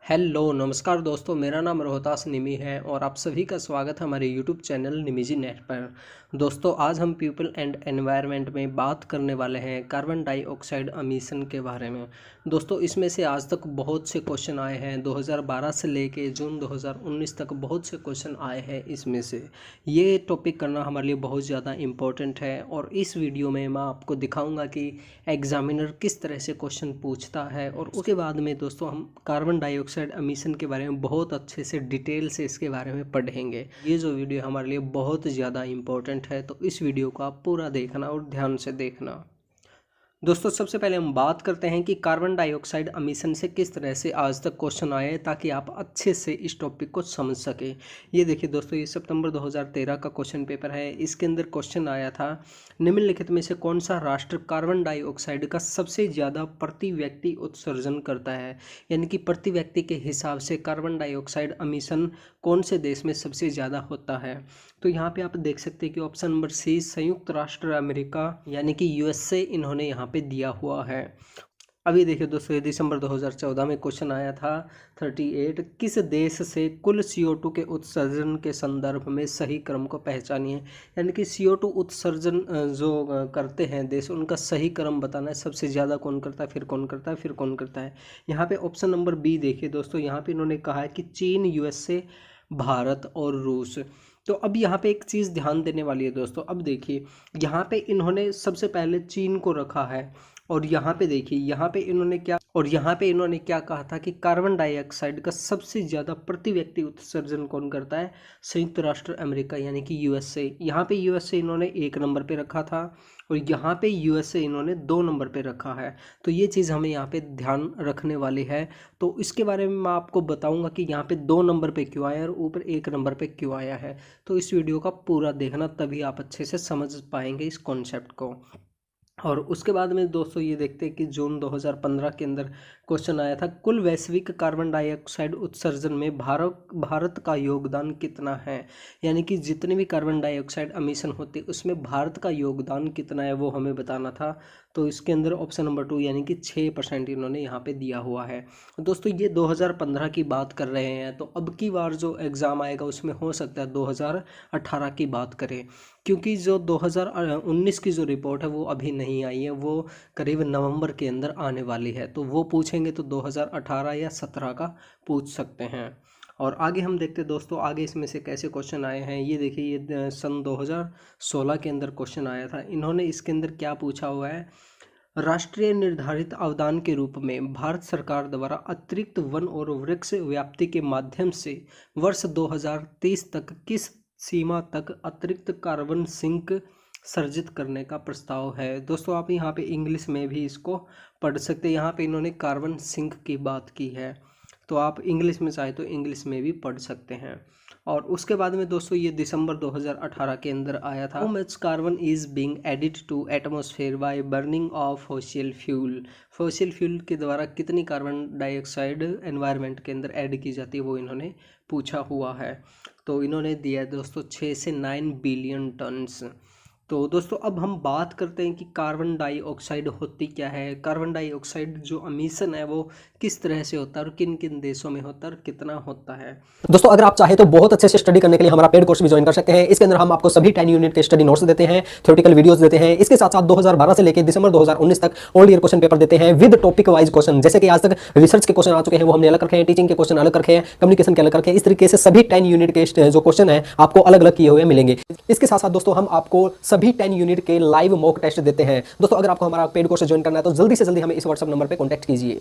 Hello नमस्कार दोस्तों, मेरा नाम रोहतास निमी है और आप सभी का स्वागत है हमारे यूट्यूब चैनल निमीजी नेट पर। दोस्तों, आज हम पीपल एंड एनवायरनमेंट में बात करने वाले हैं कार्बन डाइऑक्साइड एमिशन के बारे में। दोस्तों, इसमें से आज तक बहुत से क्वेश्चन आए हैं। 2012 से लेके जून 2019 तक बहुत से क्वेश्चन आए हैं। इसमें से ये टॉपिक करना हमारे लिए बहुत ज़्यादा इम्पोर्टेंट है और इस वीडियो में मैं आपको दिखाऊँगा कि एग्जामिनर किस तरह से क्वेश्चन पूछता है। और उसके बाद में दोस्तों हम कार्बन डाइऑक्साइड एमिशन के बारे में बहुत अच्छे से डिटेल से इसके बारे में पढ़ेंगे। ये जो वीडियो हमारे लिए बहुत ज़्यादा इम्पोर्टेंट है, तो इस वीडियो को आप पूरा देखना और ध्यान से देखना। दोस्तों, सबसे पहले हम बात करते हैं कि कार्बन डाइऑक्साइड एमिशन से किस तरह से आज तक क्वेश्चन आए, ताकि आप अच्छे से इस टॉपिक को समझ सकें। ये देखिए दोस्तों, ये सितंबर 2013 का क्वेश्चन पेपर है। इसके अंदर क्वेश्चन आया था, निम्नलिखित में से कौन सा राष्ट्र कार्बन डाइऑक्साइड का सबसे ज़्यादा प्रति व्यक्ति उत्सर्जन करता है। यानी कि प्रति व्यक्ति के हिसाब से कार्बन डाइऑक्साइड एमिशन कौन से देश में सबसे ज़्यादा होता है। तो यहाँ पे आप देख सकते हैं कि ऑप्शन नंबर सी संयुक्त राष्ट्र अमेरिका यानी कि यूएसए इन्होंने यहाँ पे दिया हुआ है। अभी देखिए दोस्तों, दिसंबर 2014 में क्वेश्चन आया था 38, किस देश से कुल CO2 के उत्सर्जन के संदर्भ में सही क्रम को पहचानिए। यानी कि CO2 उत्सर्जन जो करते हैं देश, उनका सही क्रम बताना है। सबसे ज़्यादा कौन करता है, फिर कौन करता है, फिर कौन करता है। यहाँ पे ऑप्शन नंबर बी देखिए दोस्तों, यहाँ पे इन्होंने कहा है कि चीन, यूएसए, भारत और रूस। तो अब यहाँ पे एक चीज़ ध्यान देने वाली है दोस्तों। अब देखिए, यहाँ पे इन्होंने सबसे पहले चीन को रखा है और यहाँ पे देखिए, यहाँ पे इन्होंने क्या कहा था कि कार्बन डाइऑक्साइड का सबसे ज़्यादा प्रति व्यक्ति उत्सर्जन कौन करता है, संयुक्त राष्ट्र अमेरिका यानी कि यूएसए। यहाँ पे यूएसए इन्होंने 1 नंबर पे रखा था और यहाँ पे यूएसए इन्होंने 2 नंबर पे रखा है। तो ये चीज़ हमें यहाँ पे ध्यान रखने वाली है। तो इसके बारे में मैं आपको बताऊंगा कि यहाँ पे 2 नंबर पे क्यों आया और ऊपर 1 नंबर पे क्यों आया है। तो इस वीडियो का पूरा देखना, तभी आप अच्छे से समझ पाएंगे इस कॉन्सेप्ट को। और उसके बाद में दोस्तों ये देखते हैं कि जून 2015 के अंदर क्वेश्चन आया था, कुल वैश्विक कार्बन डाइऑक्साइड उत्सर्जन में भारत का योगदान कितना है। यानी कि जितने भी कार्बन डाइऑक्साइड एमिशन होते उसमें भारत का योगदान कितना है, वो हमें बताना था। तो इसके अंदर ऑप्शन नंबर 2 यानी कि 6% इन्होंने यहाँ पे दिया हुआ है। दोस्तों, ये 2015 की बात कर रहे हैं, तो अब की बार जो एग्ज़ाम आएगा उसमें हो सकता है 2018 की बात करें, क्योंकि जो 2019 की जो रिपोर्ट है वो अभी नहीं आई है, वो करीब नवंबर के अंदर आने वाली है। तो वो पूछेंगे तो 2018 या 17 का पूछ सकते हैं। और आगे हम देखते हैं दोस्तों, आगे इसमें से कैसे क्वेश्चन आए हैं। ये देखिए, ये सन 2016 के अंदर क्वेश्चन आया था। इन्होंने इसके अंदर क्या पूछा हुआ है, राष्ट्रीय निर्धारित अवदान के रूप में भारत सरकार द्वारा अतिरिक्त वन और वृक्ष व्याप्ति के माध्यम से वर्ष 2030 तक किस सीमा तक अतिरिक्त कार्बन सिंक सर्जित करने का प्रस्ताव है। दोस्तों, आप यहाँ पे इंग्लिश में भी इसको पढ़ सकते हैं। यहाँ पे इन्होंने कार्बन सिंक की बात की है, तो आप इंग्लिश में चाहे तो इंग्लिश में भी पढ़ सकते हैं। और उसके बाद में दोस्तों, ये दिसंबर 2018 के अंदर आया था, how much carbon is being added to atmosphere by burning of fossil fuel. Fossil fuel के द्वारा कितनी कार्बन डाइऑक्साइड एनवायरनमेंट के अंदर ऐड की जाती है, वो इन्होंने पूछा हुआ है। तो इन्होंने दिया है दोस्तों 6 से 9 बिलियन टन्स। तो दोस्तों, अब हम बात करते हैं कि कार्बन डाइऑक्साइड होती क्या है। कार्बन डाइऑक्साइड जो एमिशन है वो किस तरह से होता है और किन किन देशों में होता है और कितना होता है। दोस्तों, अगर आप चाहे तो बहुत अच्छे से स्टडी करने के लिए हमारा पेड कोर्स भी ज्वाइन कर सकते हैं। इसके अंदर हम आपको सभी 10 यूनिट के स्टडी नोट्स देते हैं, थ्योरेटिकल वीडियोस देते हैं। इसके साथ साथ 2012 से लेकर दिसंबर 2019 तक ऑल ईयर क्वेश्चन पेपर देते हैं विद टॉपिक वाइज क्वेश्चन। जैसे कि आज तक रिसर्च के क्वेश्चन आ चुके हैं, वो हमने अलग रखे हैं, टीचिंग के क्वेश्चन अलग रखे हैं, कम्युनिकेशन के अलग रखे हैं। इस तरीके से सभी 10 यूनिट के जो क्वेश्चन है आपको अलग अलग किए हुए मिलेंगे। इसके साथ साथ दोस्तों, हम आपको सभी 10 यूनिट के लाइव मॉक टेस्ट देते हैं। दोस्तों, अगर आपको हमारा पेड कोर्स ज्वाइन करना है तो जल्दी से जल्दी हमें इस व्हाट्सएप नंबर पर कॉन्टैक्ट कीजिए।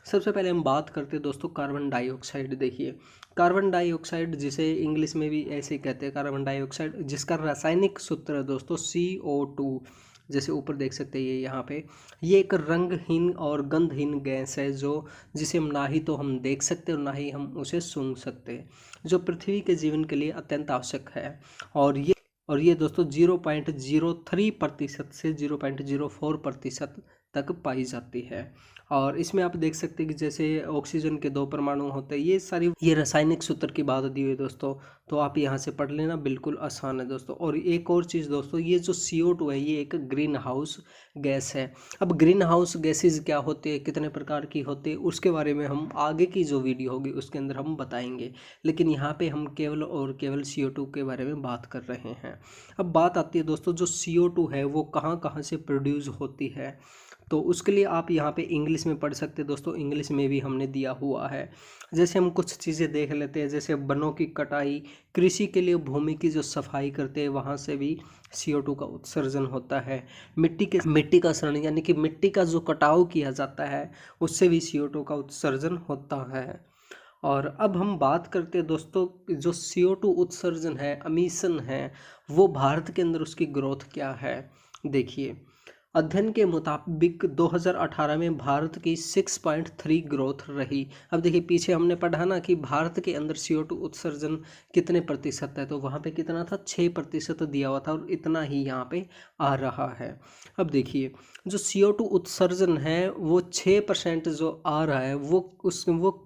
सबसे पहले हम बात करते हैं दोस्तों कार्बन डाइऑक्साइड। देखिए, कार्बन डाइऑक्साइड जिसे इंग्लिश में भी ऐसे ही कहते हैं कार्बन डाइऑक्साइड, जिसका रासायनिक सूत्र है दोस्तों CO2। जैसे ऊपर देख सकते हैं ये यहाँ पे, ये एक रंगहीन और गंधहीन गैस है जिसे हम ना ही तो हम देख सकते और ना ही हम उसे सूंघ सकते, जो पृथ्वी के जीवन के लिए अत्यंत आवश्यक है। और ये दोस्तों 0.03% से 0.04% तक पाई जाती है। और इसमें आप देख सकते हैं कि जैसे ऑक्सीजन के 2 परमाणु होते हैं, ये रासायनिक सूत्र की बात दी हुई है दोस्तों, तो आप यहाँ से पढ़ लेना, बिल्कुल आसान है दोस्तों। और एक और चीज़ दोस्तों, ये जो CO2 है ये एक ग्रीन हाउस गैस है। अब ग्रीन हाउस गैसेज क्या होते हैं, कितने प्रकार की होती है, उसके बारे में हम आगे की जो वीडियो होगी उसके अंदर हम बताएंगे, लेकिन यहाँ पे हम केवल और केवल CO2 के बारे में बात कर रहे हैं। अब बात आती है दोस्तों, जो CO2 है वो कहाँ कहाँ से प्रोड्यूस होती है, तो उसके लिए आप यहाँ पे इंग्लिश में पढ़ सकते हैं दोस्तों, इंग्लिश में भी हमने दिया हुआ है। जैसे हम कुछ चीज़ें देख लेते हैं, जैसे वनों की कटाई, कृषि के लिए भूमि की जो सफाई करते हैं वहाँ से भी CO2 का उत्सर्जन होता है। मिट्टी का शरण यानी कि मिट्टी का जो कटाव किया जाता है उससे भी CO2 का उत्सर्जन होता है। और अब हम बात करते हैं दोस्तों, जो CO2 उत्सर्जन है, एमिशन है, वो भारत के अंदर उसकी ग्रोथ क्या है। देखिए, अध्ययन के मुताबिक 2018 में भारत की 6.3 ग्रोथ रही। अब देखिए, पीछे हमने पढ़ा ना कि भारत के अंदर CO2 उत्सर्जन कितने प्रतिशत है, तो वहाँ पे कितना था, 6% दिया हुआ था, और इतना ही यहाँ पे आ रहा है। अब देखिए, जो CO2 उत्सर्जन है वो 6% जो आ रहा है वो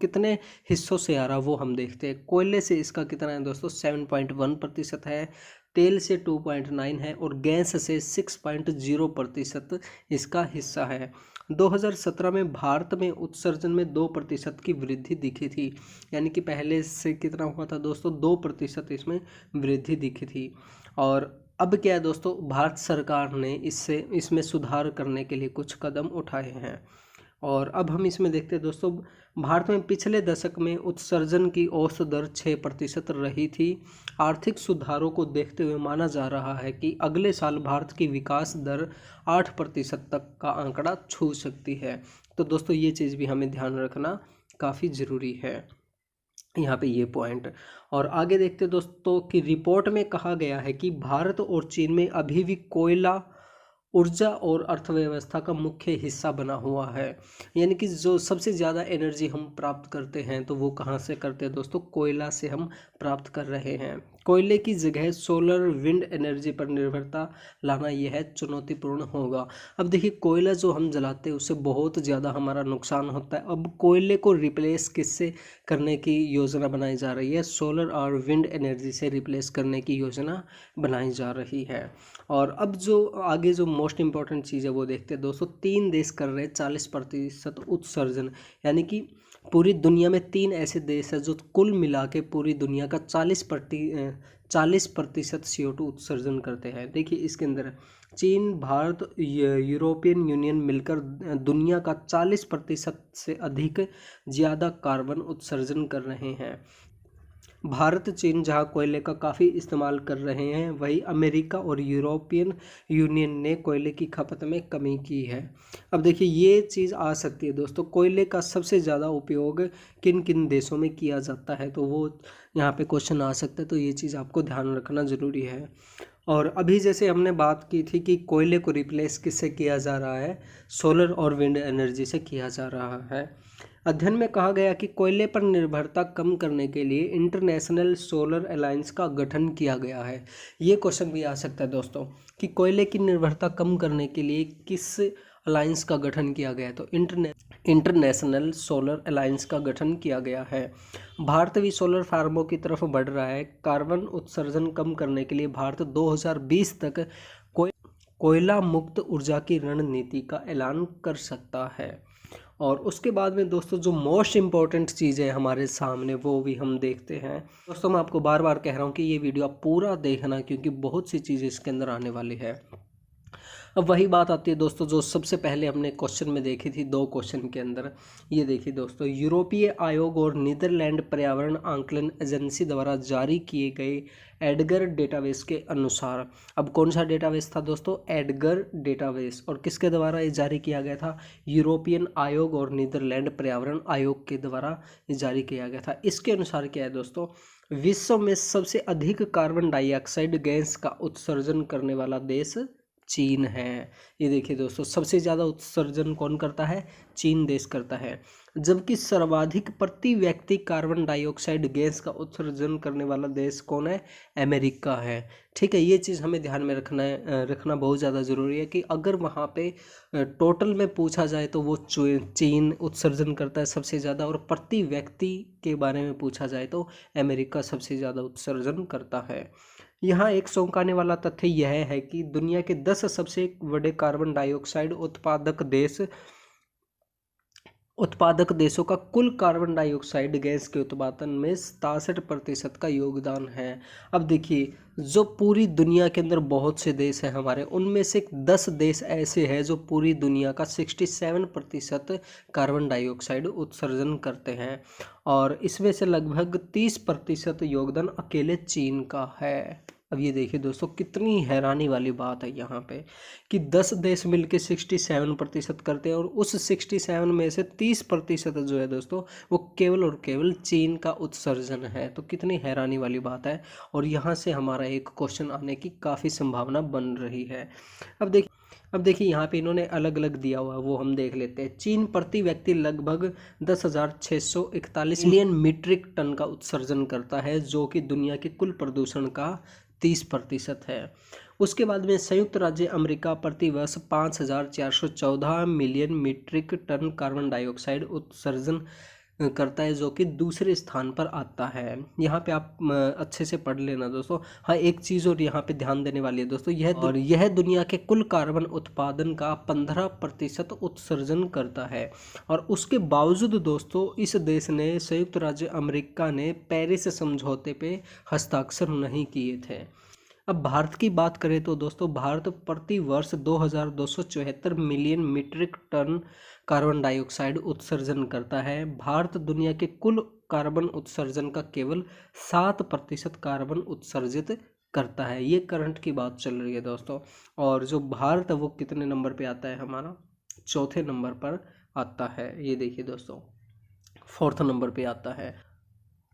कितने हिस्सों से आ रहा है वो हम देखते हैं। कोयले से इसका कितना है दोस्तों, 7.1% है, तेल से 2.9 है, और गैस से 6.0% इसका हिस्सा है। 2017 में भारत में उत्सर्जन में 2% की वृद्धि दिखी थी, यानी कि पहले से कितना हुआ था दोस्तों, 2% इसमें वृद्धि दिखी थी। और अब क्या है दोस्तों, भारत सरकार ने इसमें सुधार करने के लिए कुछ कदम उठाए हैं। और अब हम इसमें देखते हैं दोस्तों, भारत में पिछले दशक में उत्सर्जन की औसत दर 6% रही थी। आर्थिक सुधारों को देखते हुए माना जा रहा है कि अगले साल भारत की विकास दर 8% तक का आंकड़ा छू सकती है। तो दोस्तों ये चीज़ भी हमें ध्यान रखना काफ़ी ज़रूरी है यहाँ पे, ये पॉइंट। और आगे देखते हैं दोस्तों कि रिपोर्ट में कहा गया है कि भारत और चीन में अभी भी कोयला ऊर्जा और अर्थव्यवस्था का मुख्य हिस्सा बना हुआ है, यानी कि जो सबसे ज़्यादा एनर्जी हम प्राप्त करते हैं तो वो कहाँ से करते हैं दोस्तों, कोयला से हम प्राप्त कर रहे हैं। कोयले की जगह सोलर विंड एनर्जी पर निर्भरता लाना यह है चुनौतीपूर्ण होगा। अब देखिए, कोयला जो हम जलाते हैं उससे बहुत ज़्यादा हमारा नुकसान होता है। अब कोयले को रिप्लेस किससे करने की योजना बनाई जा रही है, सोलर और विंड एनर्जी से रिप्लेस करने की योजना बनाई जा रही है। और अब जो आगे जो मोस्ट इम्पॉर्टेंट चीज़ है वो देखते हैं दोस्तों, 3 देश कर रहे हैं 40% उत्सर्जन, यानी कि पूरी दुनिया में 3 ऐसे देश हैं जो कुल मिला के पूरी दुनिया का 40% CO2 उत्सर्जन करते हैं। देखिए, इसके अंदर चीन, भारत, यूरोपियन यूनियन मिलकर दुनिया का 40% से अधिक ज़्यादा कार्बन उत्सर्जन कर रहे हैं। भारत चीन जहां कोयले का काफ़ी इस्तेमाल कर रहे हैं, वहीं अमेरिका और यूरोपियन यूनियन ने कोयले की खपत में कमी की है। अब देखिए, ये चीज़ आ सकती है दोस्तों, कोयले का सबसे ज़्यादा उपयोग किन किन देशों में किया जाता है, तो वो यहाँ पे क्वेश्चन आ सकता है, तो ये चीज़ आपको ध्यान रखना ज़रूरी है। और अभी जैसे हमने बात की थी कि कोयले को रिप्लेस किससे किया जा रहा है, सोलर और विंड एनर्जी से किया जा रहा है। अध्ययन में कहा गया कि कोयले पर निर्भरता कम करने के लिए इंटरनेशनल सोलर अलायंस का गठन किया गया है। ये क्वेश्चन भी आ सकता है दोस्तों कि कोयले की निर्भरता कम करने के लिए किस अलायंस का गठन किया गया है, तो इंटरनेशनल सोलर अलायंस का गठन किया गया है। भारत भी सोलर फार्मों की तरफ बढ़ रहा है। कार्बन उत्सर्जन कम करने के लिए भारत 2020 तक कोयला मुक्त ऊर्जा की रणनीति का ऐलान कर सकता है। और उसके बाद में दोस्तों, जो मोस्ट इम्पॉर्टेंट चीज़ है हमारे सामने वो भी हम देखते हैं। दोस्तों, मैं आपको बार बार कह रहा हूँ कि ये वीडियो आप पूरा देखना, क्योंकि बहुत सी चीज़ें इसके अंदर आने वाली है। अब वही बात आती है दोस्तों, जो सबसे पहले हमने क्वेश्चन में देखी थी, 2 क्वेश्चन के अंदर। ये देखिए दोस्तों, यूरोपीय आयोग और नीदरलैंड पर्यावरण आंकलन एजेंसी द्वारा जारी किए गए एडगर डेटाबेस के अनुसार, अब कौन सा डेटाबेस था दोस्तों, एडगर डेटाबेस, और किसके द्वारा ये जारी किया गया था, यूरोपियन आयोग और नीदरलैंड पर्यावरण आयोग के द्वारा ये जारी किया गया था। इसके अनुसार क्या है दोस्तों, विश्व में सबसे अधिक कार्बन डाइऑक्साइड गैस का उत्सर्जन करने वाला देश चीन है। ये देखिए दोस्तों, सबसे ज़्यादा उत्सर्जन कौन करता है? चीन देश करता है। जबकि सर्वाधिक प्रति व्यक्ति कार्बन डाइऑक्साइड गैस का उत्सर्जन करने वाला देश कौन है? अमेरिका है। ठीक है, ये चीज़ हमें ध्यान में रखना बहुत ज़्यादा ज़रूरी है कि अगर वहाँ पे टोटल में पूछा जाए तो वो चीन उत्सर्जन करता है सबसे ज़्यादा, और प्रति व्यक्ति के बारे में पूछा जाए तो अमेरिका सबसे ज़्यादा उत्सर्जन करता है। यहाँ एक चौंकाने वाला तथ्य यह है कि दुनिया के 10 सबसे बड़े कार्बन डाइऑक्साइड उत्पादक देशों का कुल कार्बन डाइऑक्साइड गैस के उत्पादन में 67% का योगदान है। अब देखिए, जो पूरी दुनिया के अंदर बहुत से देश हैं हमारे, उनमें से 10 देश ऐसे हैं जो पूरी दुनिया का 67% कार्बन डाइऑक्साइड उत्सर्जन करते हैं, और इसमें से लगभग 30% योगदान अकेले चीन का है। अब ये देखिए दोस्तों, कितनी हैरानी वाली बात है यहाँ पे कि 10 देश मिलके 67% करते हैं, और उस 67 में से 30% जो है दोस्तों वो केवल और केवल चीन का उत्सर्जन है। तो कितनी हैरानी वाली बात है, और यहाँ से हमारा एक क्वेश्चन आने की काफ़ी संभावना बन रही है। अब देखिए यहाँ पे इन्होंने अलग अलग दिया हुआ है, वो हम देख लेते हैं। चीन प्रति व्यक्ति लगभग 10,641 मिलियन मीट्रिक टन का उत्सर्जन करता है, जो कि दुनिया के कुल प्रदूषण का 30% है। उसके बाद में संयुक्त राज्य अमेरिका प्रति वर्ष 5,414 million metric ton carbon dioxide उत्सर्जन करता है, जो कि दूसरे स्थान पर आता है। यहाँ पे आप अच्छे से पढ़ लेना दोस्तों। हाँ, एक चीज़ और यहाँ पे ध्यान देने वाली है दोस्तों, यह दुनिया के कुल कार्बन उत्पादन का 15% उत्सर्जन करता है। और उसके बावजूद दोस्तों इस देश ने, संयुक्त राज्य अमेरिका ने, पेरिस समझौते पे हस्ताक्षर नहीं किए थे। अब भारत की बात करें तो दोस्तों, भारत प्रति वर्ष 2,274 million metric ton carbon dioxide उत्सर्जन करता है। भारत दुनिया के कुल कार्बन उत्सर्जन का केवल 7% कार्बन उत्सर्जित करता है। ये करंट की बात चल रही है दोस्तों। और जो भारत है वो कितने नंबर पे आता है? हमारा 4थे नंबर पर आता है। ये देखिए दोस्तों, 4th नंबर पे आता है।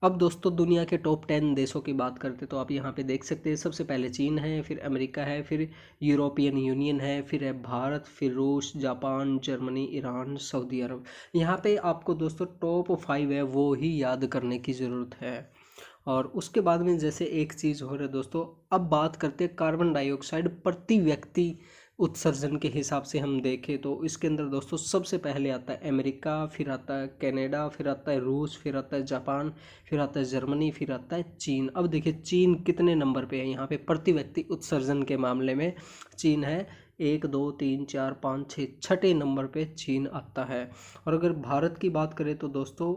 अब दोस्तों दुनिया के टॉप 10 देशों की बात करते तो आप यहाँ पे देख सकते हैं। सबसे पहले चीन है, फिर अमेरिका है, फिर यूरोपियन यूनियन है, फिर है भारत, फिर रूस, जापान, जर्मनी, ईरान, सऊदी अरब। यहाँ पे आपको दोस्तों टॉप 5 है वो ही याद करने की ज़रूरत है। और उसके बाद में जैसे एक चीज़ हो रहा है दोस्तों, अब बात करते हैं कार्बन डाइऑक्साइड प्रति व्यक्ति उत्सर्जन के हिसाब से हम देखें तो इसके अंदर दोस्तों सबसे पहले आता है अमेरिका, फिर आता है कनाडा, फिर आता है रूस, फिर आता है जापान, फिर आता है जर्मनी, फिर आता है चीन। अब देखिए चीन कितने नंबर पे है यहाँ पे प्रति व्यक्ति उत्सर्जन के मामले में? चीन है 1, 2, 3, 4, 5, 6, 6ठे नंबर पे चीन आता है। और अगर भारत की बात करें तो दोस्तों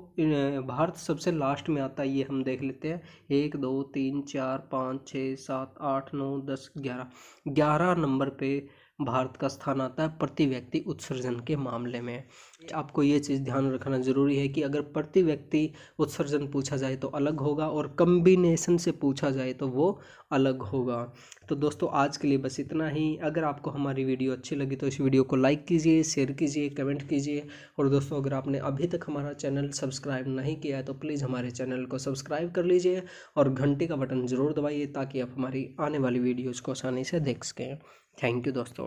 भारत सबसे लास्ट में आता है, ये हम देख लेते हैं। 1, 2, 3, 4, 5, 6, 7, 8, 9, 10, 11 नंबर पे भारत का स्थान आता है प्रति व्यक्ति उत्सर्जन के मामले में। आपको ये चीज़ ध्यान रखना ज़रूरी है कि अगर प्रति व्यक्ति उत्सर्जन पूछा जाए तो अलग होगा, और कम्बिनेशन से पूछा जाए तो वो अलग होगा। तो दोस्तों आज के लिए बस इतना ही। अगर आपको हमारी वीडियो अच्छी लगी तो इस वीडियो को लाइक कीजिए, शेयर कीजिए, कमेंट कीजिए। और दोस्तों अगर आपने अभी तक हमारा चैनल सब्सक्राइब नहीं किया है तो प्लीज़ हमारे चैनल को सब्सक्राइब कर लीजिए, और घंटी का बटन ज़रूर दबाइए ताकि आप हमारी आने वाली वीडियोज़ को आसानी से देख सकें। थैंक यू दोस्तों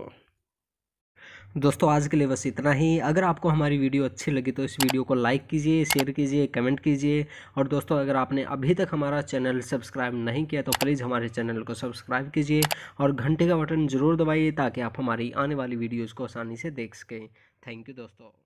आज के लिए बस इतना ही। अगर आपको हमारी वीडियो अच्छी लगी तो इस वीडियो को लाइक कीजिए, शेयर कीजिए, कमेंट कीजिए। और दोस्तों अगर आपने अभी तक हमारा चैनल सब्सक्राइब नहीं किया तो प्लीज़ हमारे चैनल को सब्सक्राइब कीजिए, और घंटे का बटन ज़रूर दबाइए ताकि आप हमारी आने वाली वीडियोज़ को आसानी से देख सकें। थैंक यू दोस्तों।